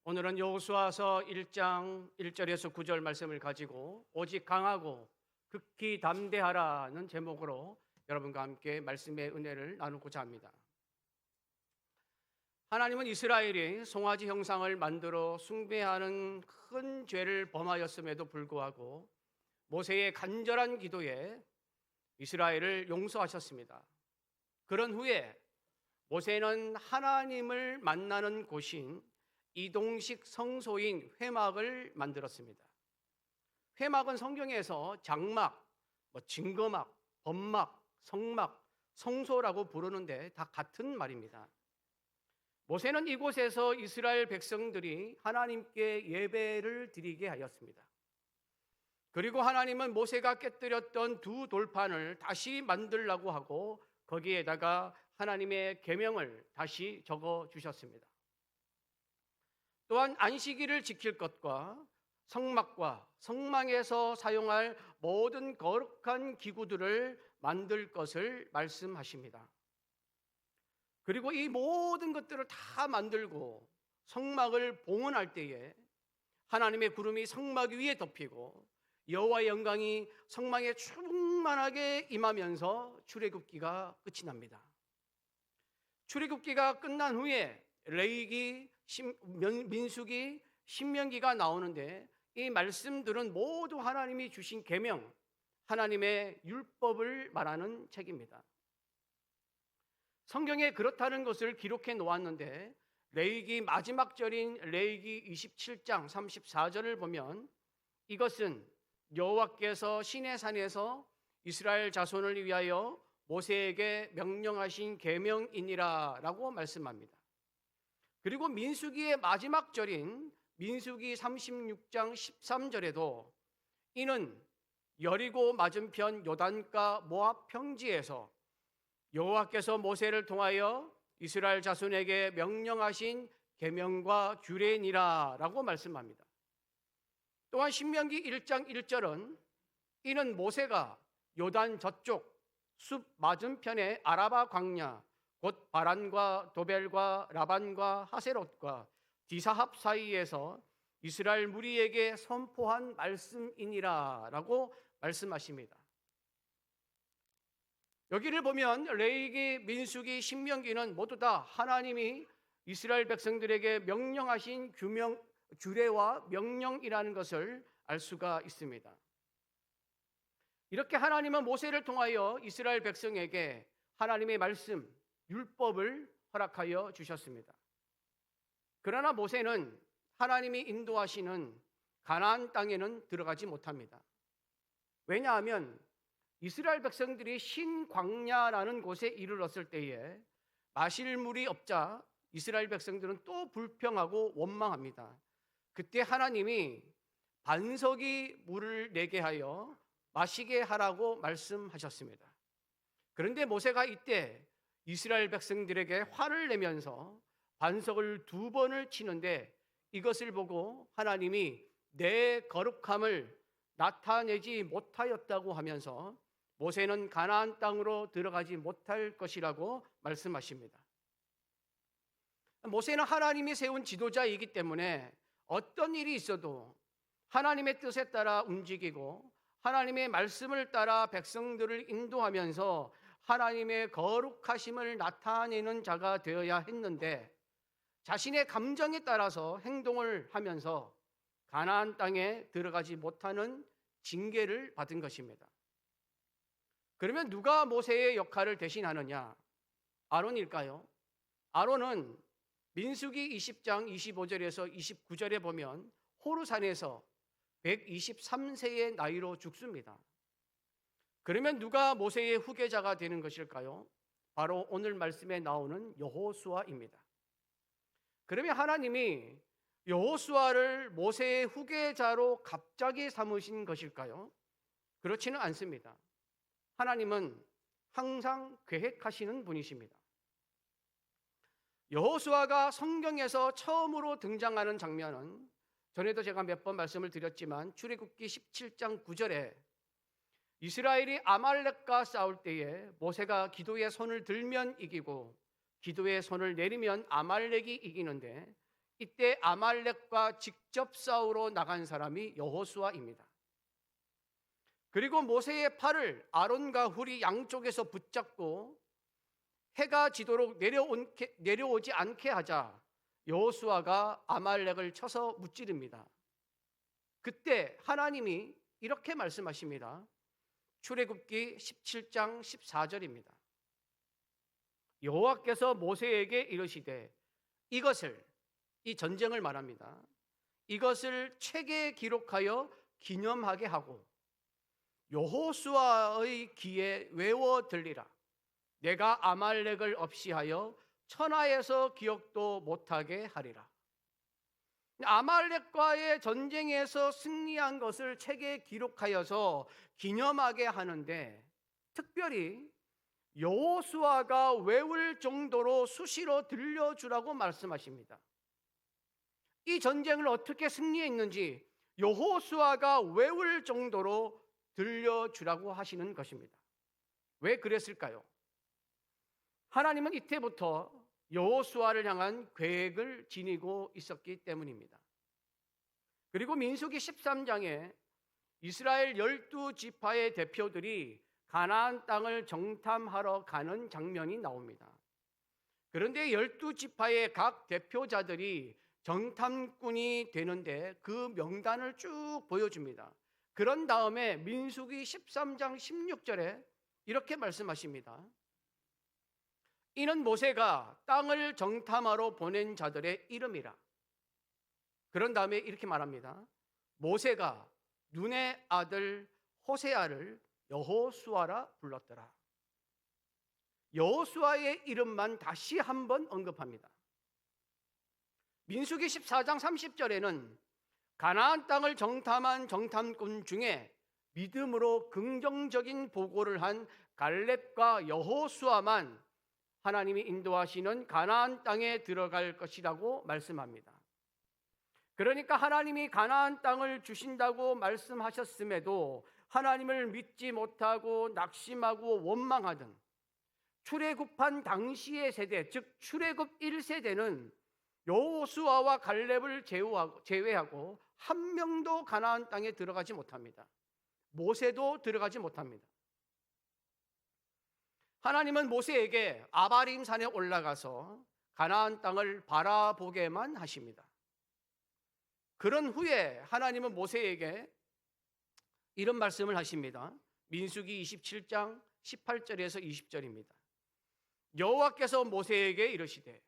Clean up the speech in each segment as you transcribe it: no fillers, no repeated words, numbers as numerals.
오늘은 여호수아서 1장 1절에서 9절 말씀을 가지고 오직 강하고 극히 담대하라는 제목으로 여러분과 함께 말씀의 은혜를 나누고자 합니다. 하나님은 이스라엘이 송아지 형상을 만들어 숭배하는 큰 죄를 범하였음에도 불구하고 모세의 간절한 기도에 이스라엘을 용서하셨습니다. 그런 후에 모세는 하나님을 만나는 곳인 이동식 성소인 회막을 만들었습니다. 회막은 성경에서 장막, 증거막, 범막, 성막, 성소라고 부르는데 다 같은 말입니다. 모세는 이곳에서 이스라엘 백성들이 하나님께 예배를 드리게 하였습니다. 그리고 하나님은 모세가 깨뜨렸던 두 돌판을 다시 만들라고 하고 거기에다가 하나님의 계명을 다시 적어 주셨습니다. 또한 안식일을 지킬 것과 성막과 성망에서 사용할 모든 거룩한 기구들을 만들 것을 말씀하십니다. 그리고 이 모든 것들을 다 만들고 성막을 봉헌할 때에 하나님의 구름이 성막 위에 덮이고 여호와의 영광이 성막에 충만하게 임하면서 출애굽기가 끝이 납니다. 출애굽기가 끝난 후에 레위기, 민수기, 신명기가 나오는데 이 말씀들은 모두 하나님이 주신 계명, 하나님의 율법을 말하는 책입니다. 성경에 그렇다는 것을 기록해 놓았는데 레위기 마지막 절인 레위기 27장 34절을 보면 이것은 여호와께서 시내산에서 이스라엘 자손을 위하여 모세에게 명령하신 계명이니라 라고 말씀합니다. 그리고 민수기의 마지막 절인 민수기 36장 13절에도 이는 여리고 맞은편 요단가 모압 평지에서 여호와께서 모세를 통하여 이스라엘 자손에게 명령하신 계명과 규례니라 라고 말씀합니다. 또한 신명기 1장 1절은 이는 모세가 요단 저쪽 숲 맞은편의 아라바 광야 곧 바란과 도벨과 라반과 하세롯과 디사합 사이에서 이스라엘 무리에게 선포한 말씀이니라 라고 말씀하십니다. 여기를 보면 레위기, 민수기, 신명기는 모두 다 하나님이 이스라엘 백성들에게 명령하신 규례와 명령이라는 것을 알 수가 있습니다. 이렇게 하나님은 모세를 통하여 이스라엘 백성에게 하나님의 말씀, 율법을 허락하여 주셨습니다. 그러나 모세는 하나님이 인도하시는 가나안 땅에는 들어가지 못합니다. 왜냐하면 이스라엘 백성들이 신광야라는 곳에 이르렀을 때에 마실 물이 없자 이스라엘 백성들은 또 불평하고 원망합니다. 그때 하나님이 반석이 물을 내게 하여 마시게 하라고 말씀하셨습니다. 그런데 모세가 이때 이스라엘 백성들에게 화를 내면서 반석을 2번을 치는데 이것을 보고 하나님이 내 거룩함을 나타내지 못하였다고 하면서 모세는 가나안 땅으로 들어가지 못할 것이라고 말씀하십니다. 모세는 하나님이 세운 지도자이기 때문에 어떤 일이 있어도 하나님의 뜻에 따라 움직이고 하나님의 말씀을 따라 백성들을 인도하면서 하나님의 거룩하심을 나타내는 자가 되어야 했는데 자신의 감정에 따라서 행동을 하면서 가나안 땅에 들어가지 못하는 징계를 받은 것입니다. 그러면 누가 모세의 역할을 대신하느냐? 아론일까요? 아론은 민수기 20장 25절에서 29절에 보면 호르산에서 123세의 나이로 죽습니다. 그러면 누가 모세의 후계자가 되는 것일까요? 바로 오늘 말씀에 나오는 여호수아입니다. 그러면 하나님이 여호수아를 모세의 후계자로 갑자기 삼으신 것일까요? 그렇지는 않습니다. 하나님은 항상 계획하시는 분이십니다. 여호수아가 성경에서 처음으로 등장하는 장면은 전에도 제가 몇 번 말씀을 드렸지만 출애굽기 17장 9절에 이스라엘이 아말렉과 싸울 때에 모세가 기도의 손을 들면 이기고 기도의 손을 내리면 아말렉이 이기는데 이때 아말렉과 직접 싸우러 나간 사람이 여호수아입니다. 그리고 모세의 팔을 아론과 훌이 양쪽에서 붙잡고 해가 지도록 내려오지 않게 하자 여호수아가 아말렉을 쳐서 무찌릅니다. 그때 하나님이 이렇게 말씀하십니다. 출애굽기 17장 14절입니다. 여호와께서 모세에게 이르시되 이것을, 이 전쟁을 말합니다. 이것을 책에 기록하여 기념하게 하고 여호수아의 귀에 외워 들리라. 내가 아말렉을 없이하여 천하에서 기억도 못하게 하리라. 아말렉과의 전쟁에서 승리한 것을 책에 기록하여서 기념하게 하는데, 특별히 여호수아가 외울 정도로 수시로 들려주라고 말씀하십니다. 이 전쟁을 어떻게 승리했는지 여호수아가 외울 정도로 들려주라고 하시는 것입니다. 왜 그랬을까요? 하나님은 이때부터 여호수아를 향한 계획을 지니고 있었기 때문입니다. 그리고 민수기 13장에 이스라엘 12지파의 대표들이 가나안 땅을 정탐하러 가는 장면이 나옵니다. 그런데 12지파의 각 대표자들이 정탐꾼이 되는데 그 명단을 쭉 보여줍니다. 그런 다음에 민수기 13장 16절에 이렇게 말씀하십니다. 이는 모세가 땅을 정탐하러 보낸 자들의 이름이라. 그런 다음에 이렇게 말합니다. 모세가 눈의 아들 호세아를 여호수아라 불렀더라. 여호수아의 이름만 다시 한번 언급합니다. 민수기 14장 30절에는 가나안 땅을 정탐한 정탐꾼 중에 믿음으로 긍정적인 보고를 한 갈렙과 여호수아만 하나님이 인도하시는 가나안 땅에 들어갈 것이라고 말씀합니다. 그러니까 하나님이 가나안 땅을 주신다고 말씀하셨음에도 하나님을 믿지 못하고 낙심하고 원망하던 출애굽한 당시의 세대, 즉 출애굽 1세대는 여호수아와 갈렙을 제외하고 한 명도 가나안 땅에 들어가지 못합니다. 모세도 들어가지 못합니다. 하나님은 모세에게 아바림 산에 올라가서 가나안 땅을 바라보게만 하십니다. 그런 후에 하나님은 모세에게 이런 말씀을 하십니다. 민수기 27장 18절에서 20절입니다. 여호와께서 모세에게 이르시되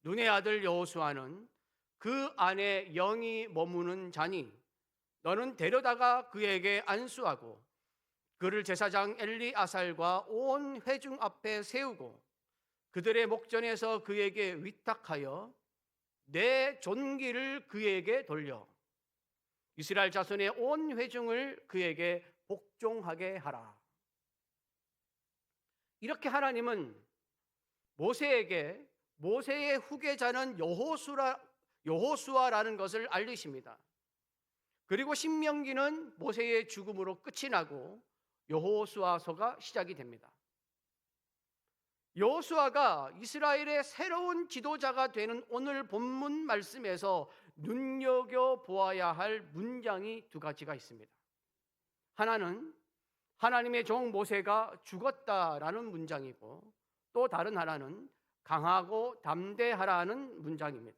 눈의 아들 여호수아는 그 안에 영이 머무는 자니 너는 데려다가 그에게 안수하고 그를 제사장 엘리아살과 온 회중 앞에 세우고 그들의 목전에서 그에게 위탁하여 내 존귀를 그에게 돌려 이스라엘 자손의 온 회중을 그에게 복종하게 하라. 이렇게 하나님은 모세에게 모세의 후계자는 여호수아라는 것을 알리십니다. 그리고 신명기는 모세의 죽음으로 끝이 나고 여호수아서가 시작이 됩니다. 여호수아가 이스라엘의 새로운 지도자가 되는 오늘 본문 말씀에서 눈여겨보아야 할 문장이 두 가지가 있습니다. 하나는 하나님의 종 모세가 죽었다라는 문장이고, 또 다른 하나는 강하고 담대하라는 문장입니다.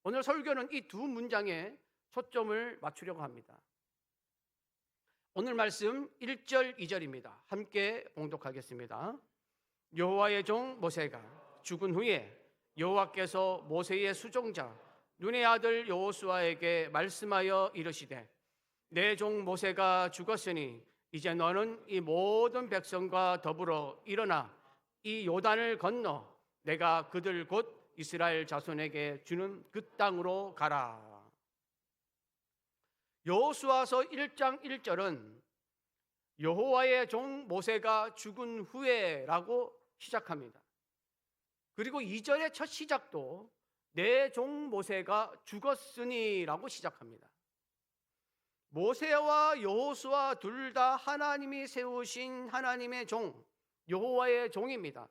오늘 설교는 이 두 문장에 초점을 맞추려고 합니다. 오늘 말씀 1절 2절입니다. 함께 봉독하겠습니다. 여호와의 종 모세가 죽은 후에 여호와께서 모세의 수종자 눈의 아들 여호수아에게 말씀하여 이르시되 내 종 모세가 죽었으니 이제 너는 이 모든 백성과 더불어 일어나 이 요단을 건너 내가 그들 곧 이스라엘 자손에게 주는 그 땅으로 가라. 여호수아서 1장 1절은 여호와의 종 모세가 죽은 후에라고 시작합니다. 그리고 2절의 첫 시작도 내 종 모세가 죽었으니라고 시작합니다. 모세와 여호수아 둘 다 하나님이 세우신 하나님의 종, 여호와의 종입니다.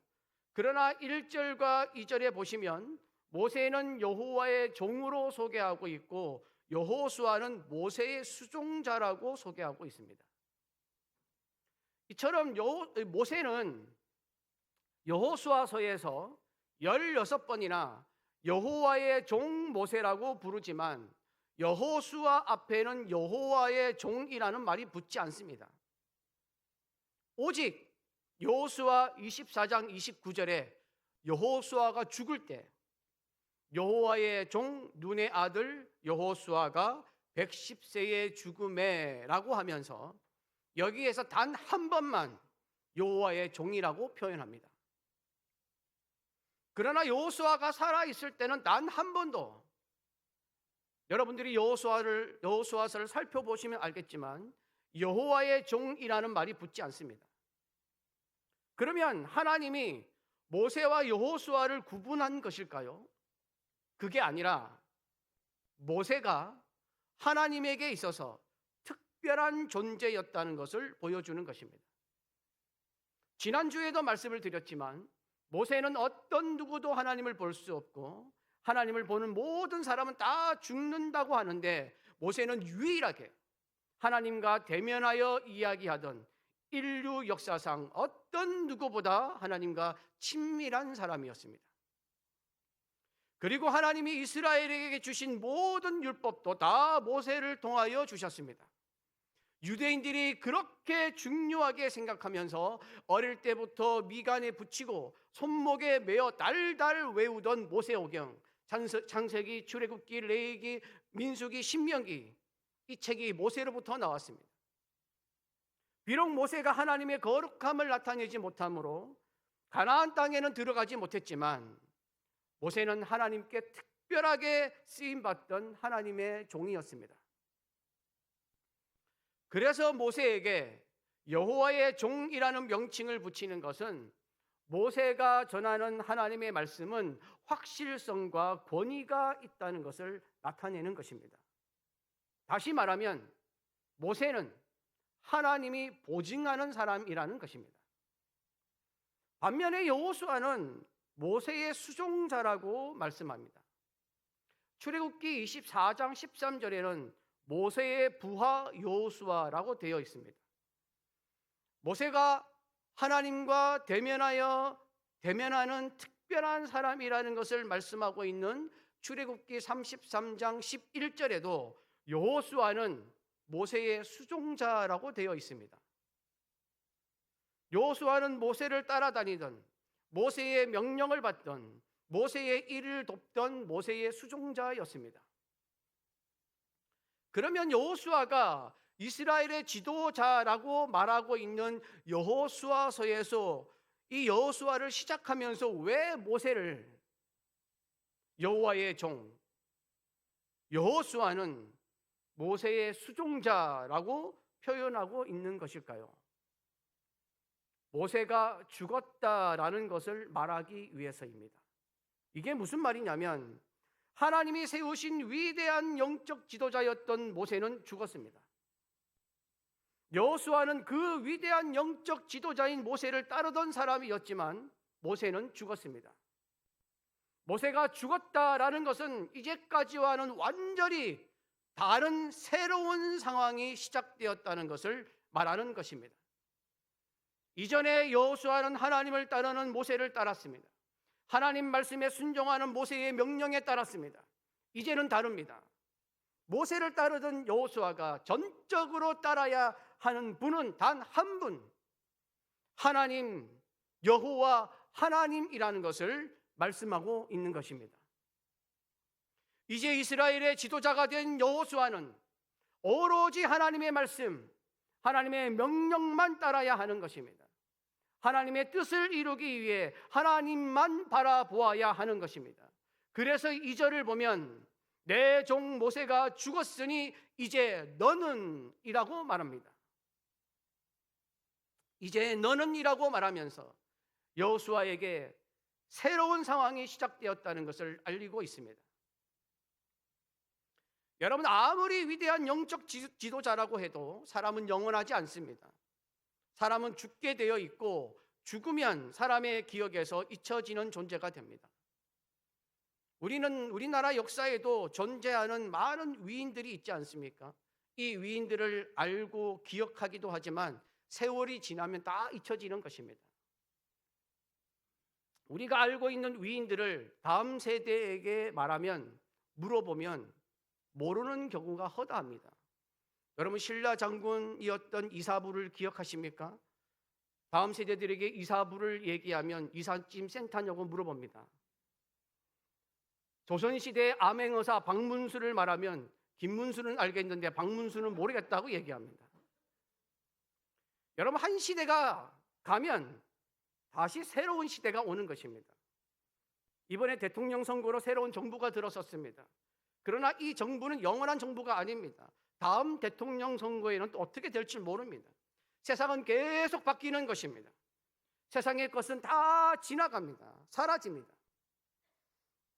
그러나 1절과 2절에 보시면 모세는 여호와의 종으로 소개하고 있고 여호수아는 모세의 수종자라고 소개하고 있습니다. 이처럼 모세는 여호수아서에서 16번이나 여호와의 종 모세라고 부르지만 여호수아 앞에는 여호와의 종이라는 말이 붙지 않습니다. 오직 여호수아 24장 29절에 여호수아가 죽을 때 여호와의 종 눈의 아들 여호수아가 110세의 죽음에 라고 하면서 여기에서 단 한 번만 여호와의 종이라고 표현합니다. 그러나 여호수아가 살아있을 때는 단 한 번도, 여러분들이 여호수아서를 살펴보시면 알겠지만 여호와의 종이라는 말이 붙지 않습니다. 그러면 하나님이 모세와 여호수아를 구분한 것일까요? 그게 아니라 모세가 하나님에게 있어서 특별한 존재였다는 것을 보여주는 것입니다. 지난주에도 말씀을 드렸지만 모세는 어떤 누구도 하나님을 볼 수 없고 하나님을 보는 모든 사람은 다 죽는다고 하는데 모세는 유일하게 하나님과 대면하여 이야기하던 인류 역사상 어떤 누구보다 하나님과 친밀한 사람이었습니다. 그리고 하나님이 이스라엘에게 주신 모든 율법도 다 모세를 통하여 주셨습니다. 유대인들이 그렇게 중요하게 생각하면서 어릴 때부터 미간에 붙이고 손목에 매어 달달 외우던 모세오경, 창세기, 출애굽기, 레위기, 민수기, 신명기, 이 책이 모세로부터 나왔습니다. 비록 모세가 하나님의 거룩함을 나타내지 못하므로 가나안 땅에는 들어가지 못했지만 모세는 하나님께 특별하게 쓰임받던 하나님의 종이었습니다. 그래서 모세에게 여호와의 종이라는 명칭을 붙이는 것은 모세가 전하는 하나님의 말씀은 확실성과 권위가 있다는 것을 나타내는 것입니다. 다시 말하면 모세는 하나님이 보증하는 사람이라는 것입니다. 반면에 여호수아는 모세의 수종자라고 말씀합니다. 출애굽기 24장 13절에는 모세의 부하 여호수아라고 되어 있습니다. 모세가 하나님과 대면하는 특별한 사람이라는 것을 말씀하고 있는 출애굽기 33장 11절에도 여호수아는 모세의 수종자라고 되어 있습니다. 여호수아는 모세를 따라다니던, 모세의 명령을 받던, 모세의 일을 돕던 모세의 수종자였습니다. 그러면 여호수아가 이스라엘의 지도자라고 말하고 있는 여호수아서에서 이 여호수아를 시작하면서 왜 모세를 여호와의 종, 여호수아는 모세의 수종자라고 표현하고 있는 것일까요? 모세가 죽었다라는 것을 말하기 위해서입니다. 이게 무슨 말이냐면 하나님이 세우신 위대한 영적 지도자였던 모세는 죽었습니다. 여호수아는 그 위대한 영적 지도자인 모세를 따르던 사람이었지만 모세는 죽었습니다. 모세가 죽었다라는 것은 이제까지와는 완전히 다른 새로운 상황이 시작되었다는 것을 말하는 것입니다. 이전에 여호수아는 하나님을 따르는 모세를 따랐습니다. 하나님 말씀에 순종하는 모세의 명령에 따랐습니다. 이제는 다릅니다. 모세를 따르던 여호수아가 전적으로 따라야 하는 분은 단 한 분, 하나님, 여호와 하나님이라는 것을 말씀하고 있는 것입니다. 이제 이스라엘의 지도자가 된 여호수아는 오로지 하나님의 말씀, 하나님의 명령만 따라야 하는 것입니다. 하나님의 뜻을 이루기 위해 하나님만 바라보아야 하는 것입니다. 그래서 2절을 보면 내 종 모세가 죽었으니 이제 너는 이라고 말합니다. 이제 너는 이라고 말하면서 여호수아에게 새로운 상황이 시작되었다는 것을 알리고 있습니다. 여러분, 아무리 위대한 영적 지도자라고 해도 사람은 영원하지 않습니다. 사람은 죽게 되어 있고 죽으면 사람의 기억에서 잊혀지는 존재가 됩니다. 우리는 우리나라 역사에도 존재하는 많은 위인들이 있지 않습니까? 이 위인들을 알고 기억하기도 하지만 세월이 지나면 다 잊혀지는 것입니다. 우리가 알고 있는 위인들을 다음 세대에게 말하면, 물어보면 모르는 경우가 허다합니다. 여러분, 신라 장군이었던 이사부를 기억하십니까? 다음 세대들에게 이사부를 얘기하면 이삿짐 센터냐고 물어봅니다. 조선시대의 암행어사 박문수를 말하면 김문수는 알겠는데 박문수는 모르겠다고 얘기합니다. 여러분, 한 시대가 가면 다시 새로운 시대가 오는 것입니다. 이번에 대통령 선거로 새로운 정부가 들어섰습니다. 그러나 이 정부는 영원한 정부가 아닙니다. 다음 대통령 선거에는 또 어떻게 될지 모릅니다. 세상은 계속 바뀌는 것입니다. 세상의 것은 다 지나갑니다. 사라집니다.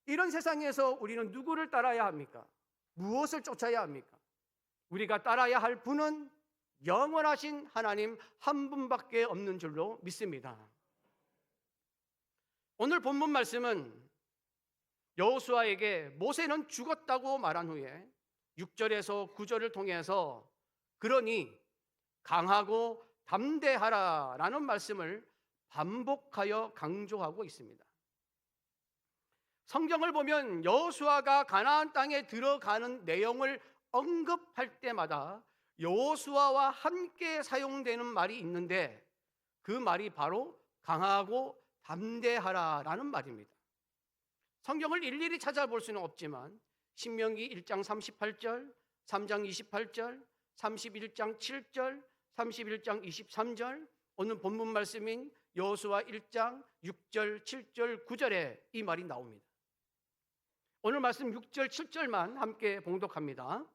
이런 세상에서 우리는 누구를 따라야 합니까? 무엇을 쫓아야 합니까? 우리가 따라야 할 분은 영원하신 하나님 한 분밖에 없는 줄로 믿습니다. 오늘 본문 말씀은 여호수아에게 모세는 죽었다고 말한 후에 6절에서 9절을 통해서 그러니 강하고 담대하라라는 말씀을 반복하여 강조하고 있습니다. 성경을 보면 여호수아가 가나안 땅에 들어가는 내용을 언급할 때마다 여호수아와 함께 사용되는 말이 있는데 그 말이 바로 강하고 담대하라라는 말입니다. 성경을 일일이 찾아볼 수는 없지만 신명기 1장 38절, 3장 28절, 31장 7절, 31장 23절, 오늘 본문 말씀인 여호수아 1장 6절, 7절, 9절에 이 말이 나옵니다. 오늘 말씀 6절, 7절만 함께 봉독합니다.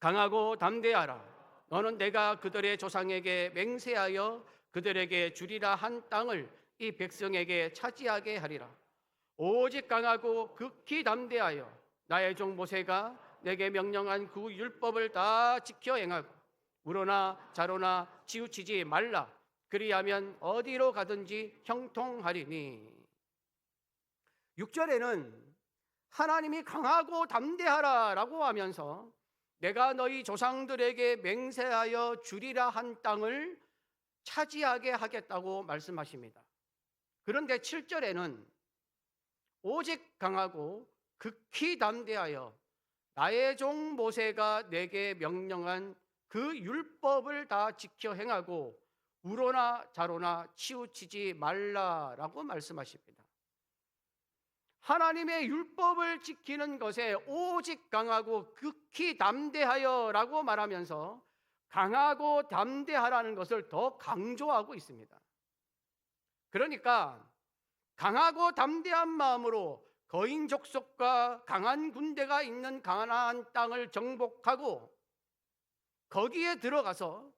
강하고 담대하라. 너는 내가 그들의 조상에게 맹세하여 그들에게 주리라 한 땅을 이 백성에게 차지하게 하리라. 오직 강하고 극히 담대하여 나의 종 모세가 내게 명령한 그 율법을 다 지켜 행하고 우러나 자로나 치우치지 말라. 그리하면 어디로 가든지 형통하리니. 6절에는 하나님이 강하고 담대하라라고 하면서 내가 너희 조상들에게 맹세하여 주리라 한 땅을 차지하게 하겠다고 말씀하십니다. 그런데 7절에는 오직 강하고 극히 담대하여 나의 종 모세가 내게 명령한 그 율법을 다 지켜 행하고 우로나 자로나 치우치지 말라라고 말씀하십니다. 하나님의 율법을 지키는 것에 오직 강하고 극히 담대하여라고 말하면서 강하고 담대하라는 것을 더 강조하고 있습니다. 그러니까 강하고 담대한 마음으로 거인 족속과 강한 군대가 있는 가나안 땅을 정복하고 거기에 들어가서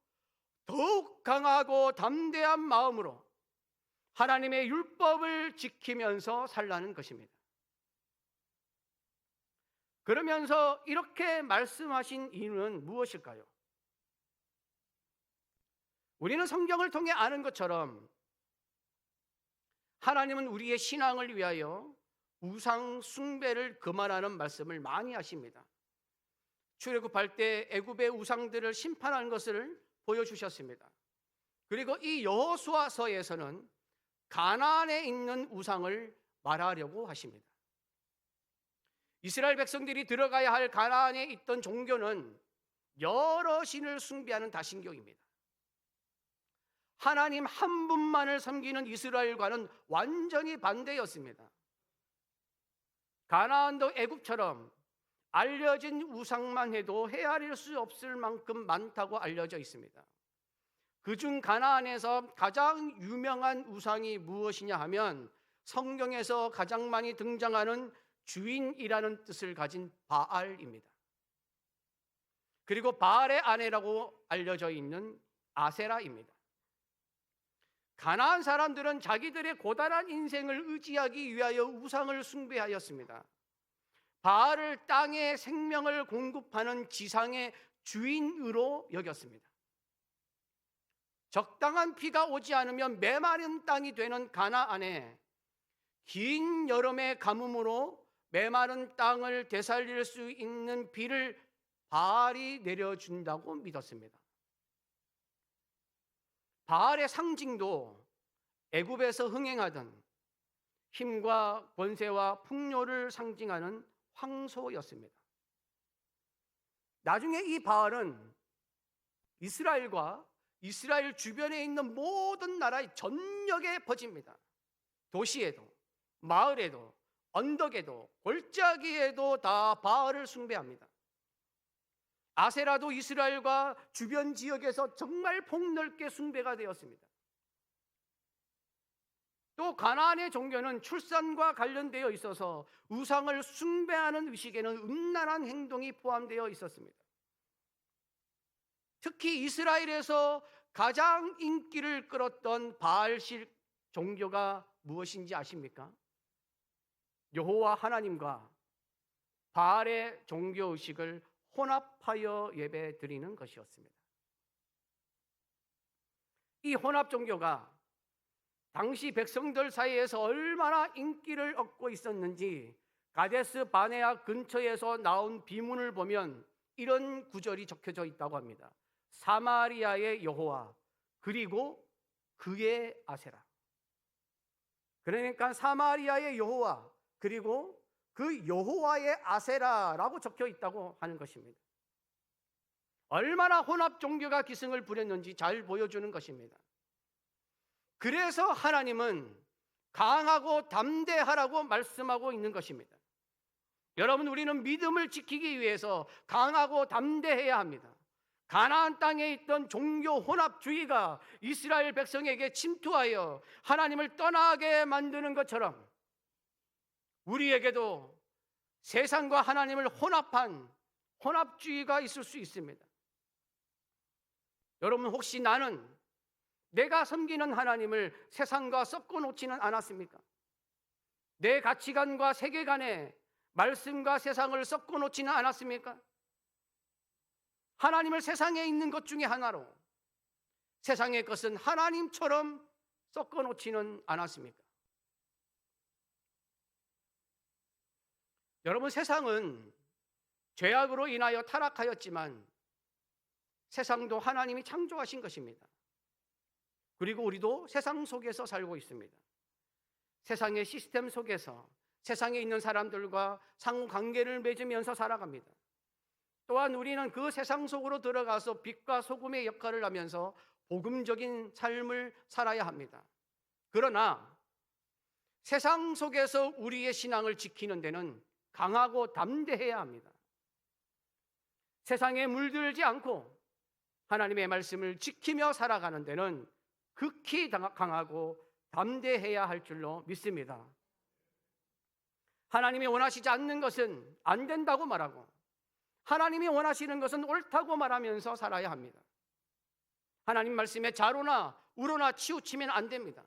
더욱 강하고 담대한 마음으로 하나님의 율법을 지키면서 살라는 것입니다. 그러면서 이렇게 말씀하신 이유는 무엇일까요? 우리는 성경을 통해 아는 것처럼 하나님은 우리의 신앙을 위하여 우상 숭배를 그만하는 말씀을 많이 하십니다. 출애굽할 때 애굽의 우상들을 심판하는 것을 보여주셨습니다. 그리고 이 여호수아서에서는 가나안에 있는 우상을 말하려고 하십니다. 이스라엘 백성들이 들어가야 할 가나안에 있던 종교는 여러 신을 숭배하는 다신교입니다. 하나님 한 분만을 섬기는 이스라엘과는 완전히 반대였습니다. 가나안도 애굽처럼 알려진 우상만 해도 헤아릴 수 없을 만큼 많다고 알려져 있습니다. 그중 가나안에서 가장 유명한 우상이 무엇이냐 하면 성경에서 가장 많이 등장하는 주인이라는 뜻을 가진 바알입니다. 그리고 바알의 아내라고 알려져 있는 아세라입니다. 가나안 사람들은 자기들의 고단한 인생을 의지하기 위하여 우상을 숭배하였습니다. 바알을 땅의 생명을 공급하는 지상의 주인으로 여겼습니다. 적당한 비가 오지 않으면 메마른 땅이 되는 가나안에 긴 여름의 가뭄으로 메마른 땅을 되살릴 수 있는 비를 바알이 내려준다고 믿었습니다. 바알의 상징도 애굽에서 흥행하던 힘과 권세와 풍요를 상징하는 황소였습니다. 나중에 이 바알은 이스라엘과 이스라엘 주변에 있는 모든 나라의 전역에 퍼집니다. 도시에도, 마을에도, 언덕에도, 골짜기에도 다 바알을 숭배합니다. 아세라도 이스라엘과 주변 지역에서 정말 폭넓게 숭배가 되었습니다. 또 가나안의 종교는 출산과 관련되어 있어서 우상을 숭배하는 의식에는 음란한 행동이 포함되어 있었습니다. 특히 이스라엘에서 가장 인기를 끌었던 바알식 종교가 무엇인지 아십니까? 여호와 하나님과 바알의 종교의식을 혼합하여 예배 드리는 것이었습니다. 이 혼합 종교가 당시 백성들 사이에서 얼마나 인기를 얻고 있었는지 가데스 바네아 근처에서 나온 비문을 보면 이런 구절이 적혀져 있다고 합니다. 사마리아의 여호와 그리고 그의 아세라. 그러니까 사마리아의 여호와 그리고 그 여호와의 아세라라고 적혀 있다고 하는 것입니다. 얼마나 혼합 종교가 기승을 부렸는지 잘 보여주는 것입니다. 그래서 하나님은 강하고 담대하라고 말씀하고 있는 것입니다. 여러분, 우리는 믿음을 지키기 위해서 강하고 담대해야 합니다. 가나안 땅에 있던 종교 혼합주의가 이스라엘 백성에게 침투하여 하나님을 떠나게 만드는 것처럼 우리에게도 세상과 하나님을 혼합한 혼합주의가 있을 수 있습니다. 여러분, 혹시 나는 내가 섬기는 하나님을 세상과 섞어 놓지는 않았습니까? 내 가치관과 세계관에 말씀과 세상을 섞어 놓지는 않았습니까? 하나님을 세상에 있는 것 중에 하나로 세상의 것은 하나님처럼 섞어 놓지는 않았습니까? 여러분, 세상은 죄악으로 인하여 타락하였지만 세상도 하나님이 창조하신 것입니다. 그리고 우리도 세상 속에서 살고 있습니다. 세상의 시스템 속에서 세상에 있는 사람들과 상호 관계를 맺으면서 살아갑니다. 또한 우리는 그 세상 속으로 들어가서 빛과 소금의 역할을 하면서 복음적인 삶을 살아야 합니다. 그러나 세상 속에서 우리의 신앙을 지키는 데는 강하고 담대해야 합니다. 세상에 물들지 않고 하나님의 말씀을 지키며 살아가는 데는 극히 강하고 담대해야 할 줄로 믿습니다. 하나님이 원하시지 않는 것은 안 된다고 말하고 하나님이 원하시는 것은 옳다고 말하면서 살아야 합니다. 하나님 말씀에 자로나 우로나 치우치면 안 됩니다.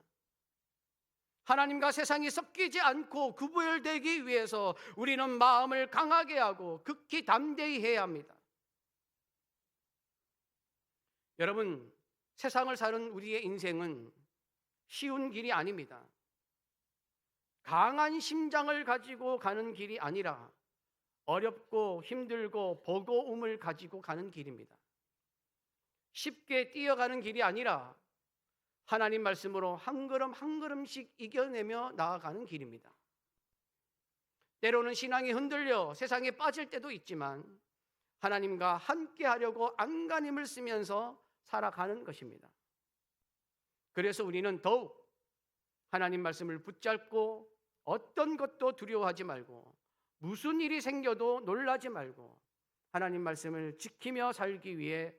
하나님과 세상이 섞이지 않고 구별되기 위해서 우리는 마음을 강하게 하고 극히 담대히 해야 합니다. 여러분, 세상을 사는 우리의 인생은 쉬운 길이 아닙니다. 강한 심장을 가지고 가는 길이 아니라 어렵고 힘들고 버거움을 가지고 가는 길입니다. 쉽게 뛰어가는 길이 아니라 하나님 말씀으로 한 걸음 한 걸음씩 이겨내며 나아가는 길입니다. 때로는 신앙이 흔들려 세상에 빠질 때도 있지만 하나님과 함께 하려고 안간힘을 쓰면서 살아가는 것입니다. 그래서 우리는 더욱 하나님 말씀을 붙잡고 어떤 것도 두려워하지 말고 무슨 일이 생겨도 놀라지 말고 하나님 말씀을 지키며 살기 위해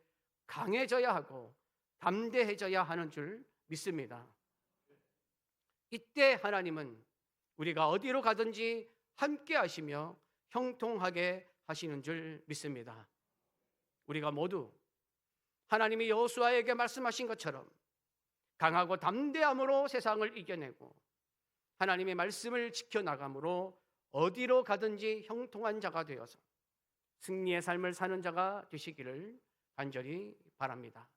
강해져야 하고 담대해져야 하는 줄 믿습니다. 이때 하나님은 우리가 어디로 가든지 함께 하시며 형통하게 하시는 줄 믿습니다. 우리가 모두 하나님이 여호수아에게 말씀하신 것처럼 강하고 담대함으로 세상을 이겨내고 하나님의 말씀을 지켜나감으로 어디로 가든지 형통한 자가 되어서 승리의 삶을 사는 자가 되시기를 간절히 바랍니다.